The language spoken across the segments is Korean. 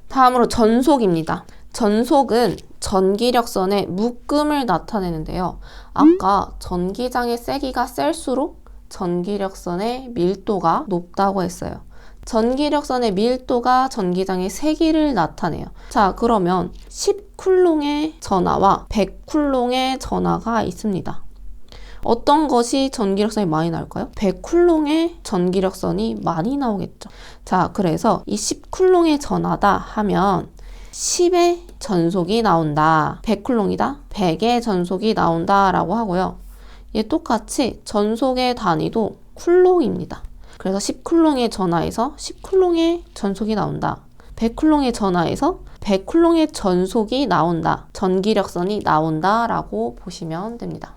다음으로 전속입니다. 전속은 전기력선의 묶음을 나타내는데요. 아까 전기장의 세기가 셀수록 전기력선의 밀도가 높다고 했어요. 전기력선의 밀도가 전기장의 세기를 나타내요. 자, 그러면 10쿨롱의 전하와 100쿨롱의 전하가 있습니다. 어떤 것이 전기력선이 많이 나올까요? 100쿨롱의 전기력선이 많이 나오겠죠. 자, 그래서 이 10쿨롱의 전하다 하면 10의 전속이 나온다. 100쿨롱이다. 100의 전속이 나온다 라고 하고요. 얘 똑같이 전속의 단위도 쿨롱입니다. 그래서 10쿨롱의 전하에서 10쿨롱의 전속이 나온다. 100쿨롱의 전하에서 100쿨롱의 전속이 나온다. 전기력선이 나온다 라고 보시면 됩니다.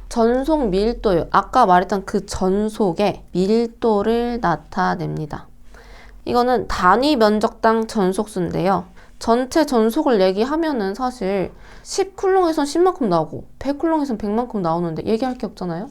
전속 밀도요. 아까 말했던 그 전속의 밀도를 나타냅니다. 이거는 단위 면적당 전속수인데요. 전체 전속을 얘기하면은 사실 10쿨롱에선 10만큼 나오고 100쿨롱에선 100만큼 나오는데 얘기할 게 없잖아요.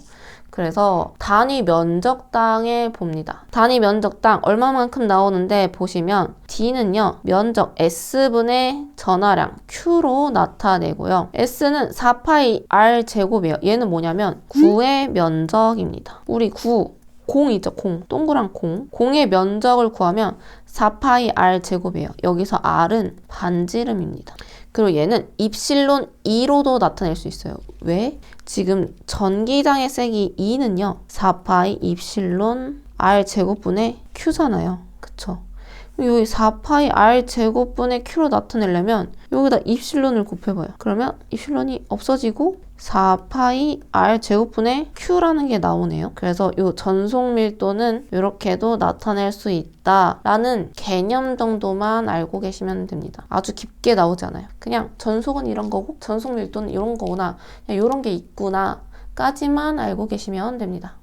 그래서 단위 면적당에 봅니다. 단위 면적당 얼마만큼 나오는데 보시면 D는요. 면적 S분의 전하량 Q로 나타내고요. S는 4파이 R 제곱이에요. 얘는 뭐냐면 9의 면적입니다. 우리 9, 공이죠. 공, 동그란 공. 공의 면적을 구하면 4파이 R 제곱이에요. 여기서 R은 반지름입니다. 그리고 얘는 입실론 2로도 나타낼 수 있어요. 왜? 지금 전기장의 세기 2는요. 4파이 입실론 R 제곱분의 Q잖아요. 그쵸? 여기 4파이 R 제곱분의 Q로 나타내려면 여기다 입실론을 곱해봐요. 그러면 입실론이 없어지고 4파이 R 제곱분의 Q라는 게 나오네요. 그래서 이 전속 밀도는 이렇게도 나타낼 수 있다라는 개념 정도만 알고 계시면 됩니다. 아주 깊게 나오지 않아요. 그냥 전속은 이런 거고 전속 밀도는 이런 거구나. 그냥 이런 게 있구나 까지만 알고 계시면 됩니다.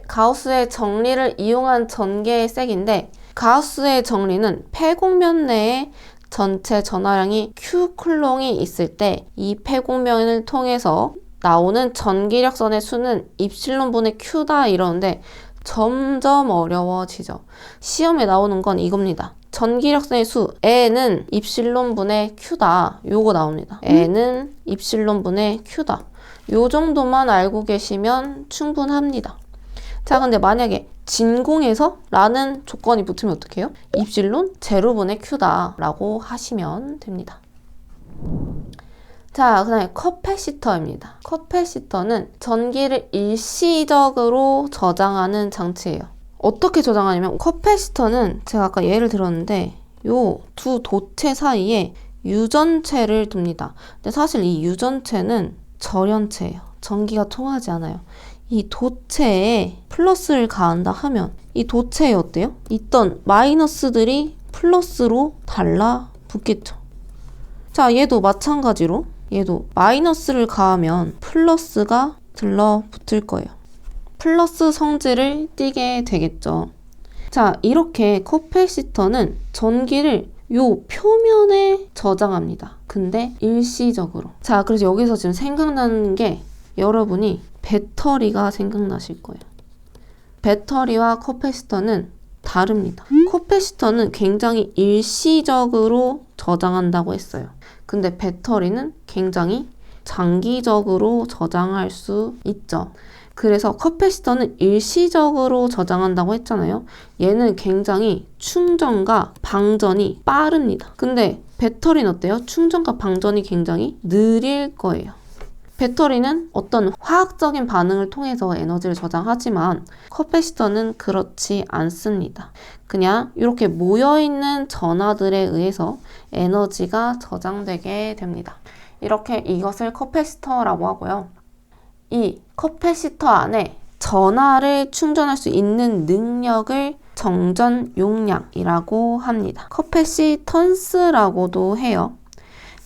가우스의 정리를 이용한 전개의 색인데 가우스의 정리는 폐곡면 내에 전체 전하량이 Q쿨롱이 있을 때 이 폐곡면을 통해서 나오는 전기력선의 수는 입실론분의 Q다 이러는데 점점 어려워지죠. 시험에 나오는 건 이겁니다. 전기력선의 수 N은 입실론분의 Q다. 요거 나옵니다. N은 입실론분의 Q다. 요 정도만 알고 계시면 충분합니다. 자, 근데 만약에 진공에서 라는 조건이 붙으면 어떻게 해요? 입실론 제로분의 Q다 라고 하시면 됩니다. 자, 그 다음에 커패시터입니다. 커패시터는 전기를 일시적으로 저장하는 장치예요. 어떻게 저장하냐면 커패시터는 제가 아까 예를 들었는데 요 두 도체 사이에 유전체를 둡니다. 근데 사실 이 유전체는 절연체예요. 전기가 통하지 않아요. 이 도체에 플러스를 가한다 하면 이 도체에 어때요? 있던 마이너스들이 플러스로 달라붙겠죠. 자, 얘도 마찬가지로 얘도 마이너스를 가하면 플러스가 들러붙을 거예요. 플러스 성질을 띠게 되겠죠. 자, 이렇게 커패시터는 전기를 요 표면에 저장합니다. 근데 일시적으로. 자, 그래서 여기서 지금 생각나는 게 여러분이 배터리가 생각나실 거예요. 배터리와 커패시터는 다릅니다. 커패시터는 굉장히 일시적으로 저장한다고 했어요. 근데 배터리는 굉장히 장기적으로 저장할 수 있죠. 그래서 커패시터는 일시적으로 저장한다고 했잖아요. 얘는 굉장히 충전과 방전이 빠릅니다. 근데 배터리는 어때요? 충전과 방전이 굉장히 느릴 거예요. 배터리는 어떤 화학적인 반응을 통해서 에너지를 저장하지만 커패시터는 그렇지 않습니다. 그냥 이렇게 모여있는 전하들에 의해서 에너지가 저장되게 됩니다. 이렇게 이것을 커패시터라고 하고요. 이 커패시터 안에 전하를 충전할 수 있는 능력을 정전 용량이라고 합니다. 커패시턴스라고도 해요.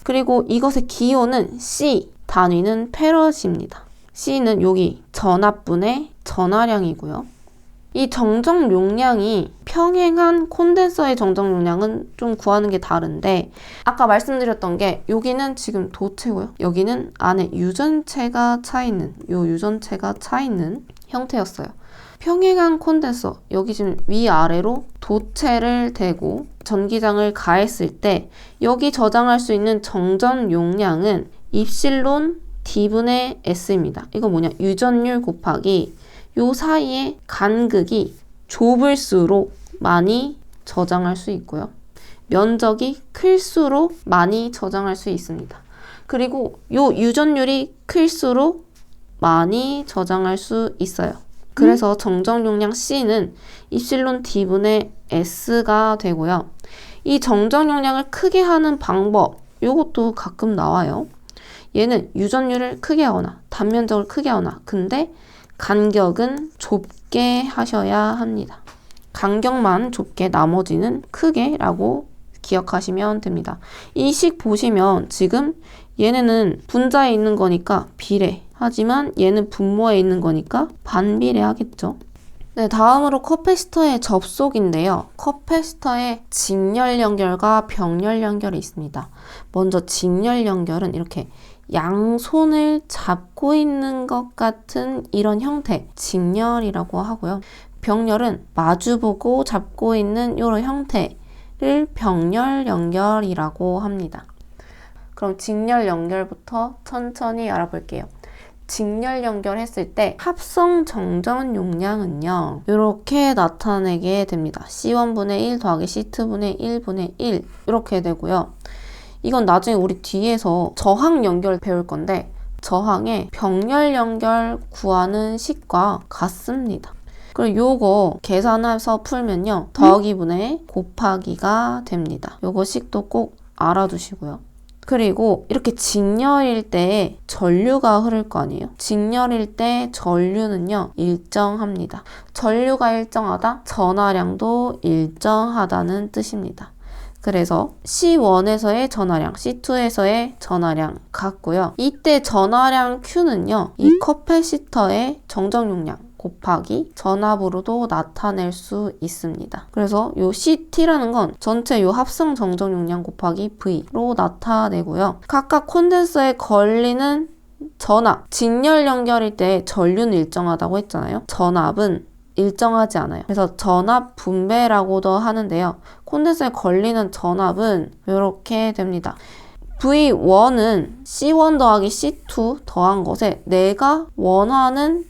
그리고 이것의 기호는 C, 단위는 페럿입니다. C는 여기 전하분의 전하량이고요. 이 정정 용량이 평행한 콘덴서의 정정 용량은 좀 구하는 게 다른데, 아까 말씀드렸던 게 여기는 지금 도체고요. 여기는 안에 유전체가 차 있는, 요 유전체가 차 있는 형태였어요. 평행한 콘덴서, 여기 지금 위아래로 도체를 대고 전기장을 가했을 때 여기 저장할 수 있는 정전 용량은 입실론 D분의 S입니다. 이거 뭐냐? 유전율 곱하기 요 사이의 간극이 좁을수록 많이 저장할 수 있고요. 면적이 클수록 많이 저장할 수 있습니다. 그리고 요 유전율이 클수록 많이 저장할 수 있어요. 그래서 정정 용량 C는 입실론 D분의 S가 되고요. 이 정정 용량을 크게 하는 방법, 요것도 가끔 나와요. 얘는 유전율을 크게 하거나 단면적을 크게 하거나, 근데 간격은 좁게 하셔야 합니다. 간격만 좁게, 나머지는 크게 라고 기억하시면 됩니다. 이 식 보시면 지금 얘네는 분자에 있는 거니까 비례, 하지만 얘는 분모에 있는 거니까 반비례하겠죠. 네, 다음으로 커패시터의 접속인데요. 커패시터의 직렬 연결과 병렬 연결이 있습니다. 먼저 직렬 연결은 이렇게 양손을 잡고 있는 것 같은 이런 형태, 직렬이라고 하고요. 병렬은 마주보고 잡고 있는 이런 형태를 병렬 연결이라고 합니다. 그럼 직렬 연결부터 천천히 알아볼게요. 직렬 연결했을 때 합성 정전 용량은요, 이렇게 나타내게 됩니다. C1분의 1 더하기 C2분의 1분의 1 이렇게 되고요. 이건 나중에 우리 뒤에서 저항 연결 배울 건데, 저항의 병렬 연결 구하는 식과 같습니다. 그리고 요거 계산해서 풀면요, 더하기 분의 곱하기가 됩니다. 요거 식도 꼭 알아두시고요. 그리고 이렇게 직렬일 때 전류가 흐를 거 아니에요? 직렬일 때 전류는요, 일정합니다. 전류가 일정하다, 전하량도 일정하다는 뜻입니다. 그래서 C1에서의 전하량, C2에서의 전하량 같고요. 이때 전하량 Q는요, 이 커패시터의 정정 용량 곱하기 전압으로도 나타낼 수 있습니다. 그래서 요 CT라는 건 전체 요 합성 정정 용량 곱하기 V로 나타내고요. 각각 콘덴서에 걸리는 전압, 직렬 연결일 때 전류는 일정하다고 했잖아요. 전압은 일정하지 않아요. 그래서 전압 분배라고도 하는데요. 콘덴서에 걸리는 전압은 이렇게 됩니다. V1은 C1 더하기 C2 더한 것에 내가 원하는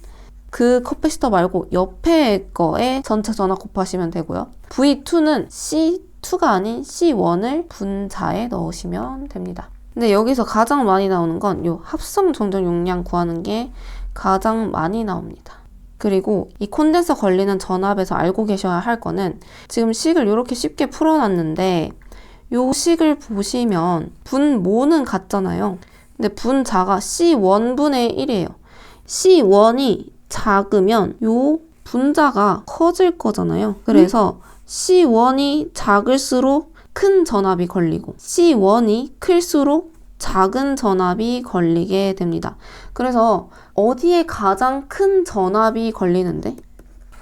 그 커패시터 말고 옆에 거에 전체 전압 곱하시면 되고요. V2는 C2가 아닌 C1을 분자에 넣으시면 됩니다. 근데 여기서 가장 많이 나오는 건 이 합성 정전 용량 구하는 게 가장 많이 나옵니다. 그리고 이 콘덴서 걸리는 전압에서 알고 계셔야 할 거는, 지금 식을 이렇게 쉽게 풀어놨는데 이 식을 보시면 분모는 같잖아요. 근데 분자가 C1분의 1이에요. C1이 작으면 요 분자가 커질 거잖아요. 그래서 C1이 작을수록 큰 전압이 걸리고 C1이 클수록 작은 전압이 걸리게 됩니다. 그래서 어디에 가장 큰 전압이 걸리는데?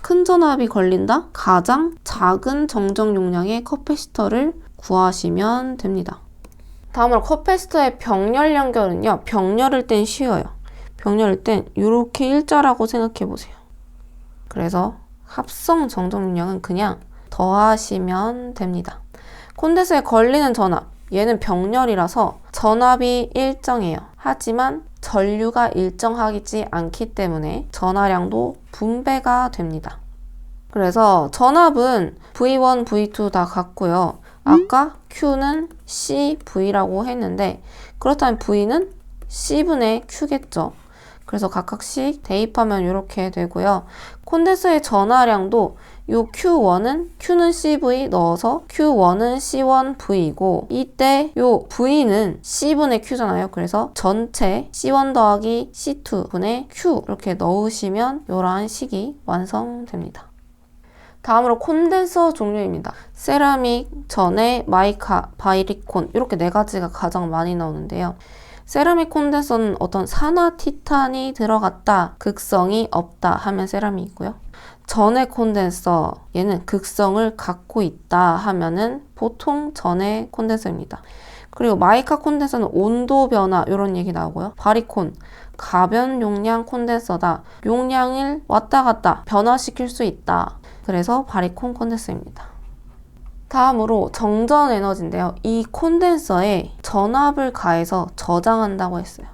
큰 전압이 걸린다? 가장 작은 정정 용량의 커패시터를 구하시면 됩니다. 다음으로 커패시터의 병렬 연결은요, 병렬일 땐 쉬워요. 병렬일 땐 이렇게 일자라고 생각해 보세요. 그래서 합성 정정 용량은 그냥 더하시면 됩니다. 콘덴서에 걸리는 전압, 얘는 병렬이라서 전압이 일정해요. 하지만 전류가 일정하지 않기 때문에 전하량도 분배가 됩니다. 그래서 전압은 V1, V2 다 같고요. 아까 Q는 CV라고 했는데, 그렇다면 V는 C분의 Q겠죠. 그래서 각각씩 대입하면 이렇게 되고요. 콘덴서의 전하량도 요 Q는 CV 넣어서 Q1은 C1V이고, 이때 요 V는 C분의 Q잖아요. 그래서 전체 C1 더하기 C2분의 Q 이렇게 넣으시면 이러한 식이 완성됩니다. 다음으로 콘덴서 종류입니다. 세라믹, 전해, 마이카, 바이리콘 이렇게 네 가지가 가장 많이 나오는데요. 세라믹 콘덴서는 어떤 산화 티탄이 들어갔다, 극성이 없다 하면 세라믹이고요. 전해 콘덴서, 얘는 극성을 갖고 있다 하면은 보통 전해 콘덴서입니다. 그리고 마이카 콘덴서는 온도 변화 이런 얘기 나오고요. 바리콘, 가변 용량 콘덴서다. 용량을 왔다 갔다 변화시킬 수 있다. 그래서 바리콘 콘덴서입니다. 다음으로 정전 에너지인데요. 이 콘덴서에 전압을 가해서 저장한다고 했어요.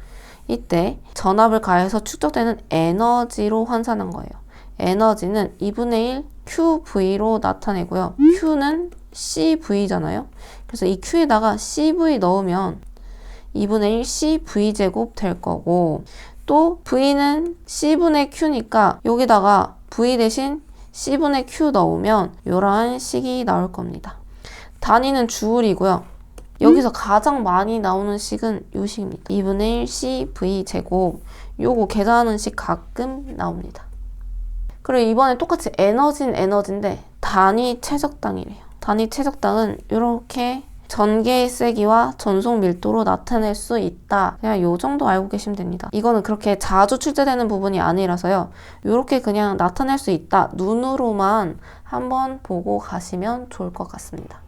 이때 전압을 가해서 축적되는 에너지로 환산한 거예요. 에너지는 2분의 1 QV로 나타내고요. Q는 CV잖아요. 그래서 이 Q에다가 CV 넣으면 2분의 1 CV제곱 될 거고, 또 V는 C분의 Q니까 여기다가 V 대신 C분의 Q 넣으면 이러한 식이 나올 겁니다. 단위는 주울이고요. 여기서 가장 많이 나오는 식은 이 식입니다. 2분의 1 CV제곱. 요거 계산하는 식 가끔 나옵니다. 그리고 이번에 똑같이 에너지는 에너지인데 단위 최적당이래요. 단위 최적당은 이렇게 전개의 세기와 전속 밀도로 나타낼 수 있다. 그냥 요 정도 알고 계시면 됩니다. 이거는 그렇게 자주 출제되는 부분이 아니라서요. 이렇게 그냥 나타낼 수 있다. 눈으로만 한번 보고 가시면 좋을 것 같습니다.